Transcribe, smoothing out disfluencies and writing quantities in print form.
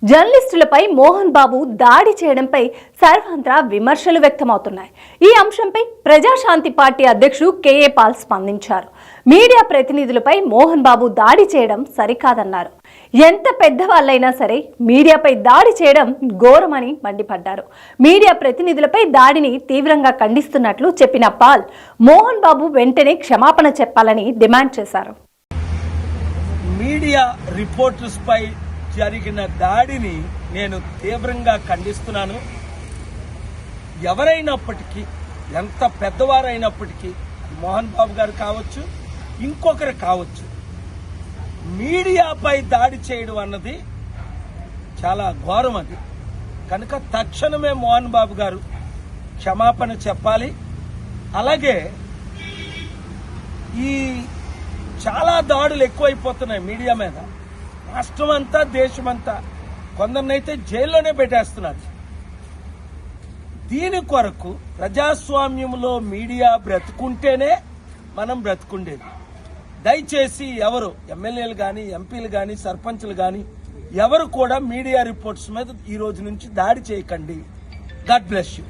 జర్నలిస్టులపై మోహన్ బాబు దాడి చేయడంపై సర్వత్రా విమర్శలు వ్యక్తమవుతున్నాయి. ఈ అంశంపై ప్రజాశాంతి పార్టీ అధ్యక్షుడు కేఏ పాల్ స్పందించారు. మీడియా ప్రతినిధులపై మోహన్ బాబు దాడి చేయడం సరికాదన్నారు. ఎంత పెద్దవాళ్ళైనా సరే మీడియాపై దాడి చేయడం ఘోరమని మండిపడ్డారు. మీడియా ప్రతినిధులపై దాడిని తీవ్రంగా ఖండిస్తున్నట్లు చెప్పిన పాల్ మోహన్ బాబు వెంటనే క్షమాపణ చెప్పాలని డిమాండ్ చేశారు. మీడియా రిపోర్టర్స్ పై జరిగిన దాడిని నేను తీవ్రంగా ఖండిస్తున్నాను. ఎవరైనప్పటికీ, ఎంత పెద్దవారైనప్పటికీ, మోహన్ బాబు గారు కావచ్చు, ఇంకొకరు కావచ్చు, మీడియాపై దాడి చేయడం అన్నది చాలా ఘోరం. అది కనుక తక్షణమే మోహన్ బాబు గారు క్షమాపణ చెప్పాలి. అలాగే ఈ చాలా దాడులు ఎక్కువైపోతున్నాయి మీడియా మీద. రాష్ట్రం అంతా, దేశమంతా, కొందరినైతే జైల్లోనే పెట్టేస్తున్నారు. దీని కొరకు ప్రజాస్వామ్యంలో మీడియా బ్రతుకుంటేనే మనం బ్రతుకుండేది. దయచేసి ఎవరు ఎమ్మెల్యేలు కానీ, ఎంపీలు కానీ, సర్పంచ్లు కానీ ఎవరు కూడా మీడియా రిపోర్ట్స్ మీద ఈ రోజు నుంచి దాడి చేయకండి. God bless you.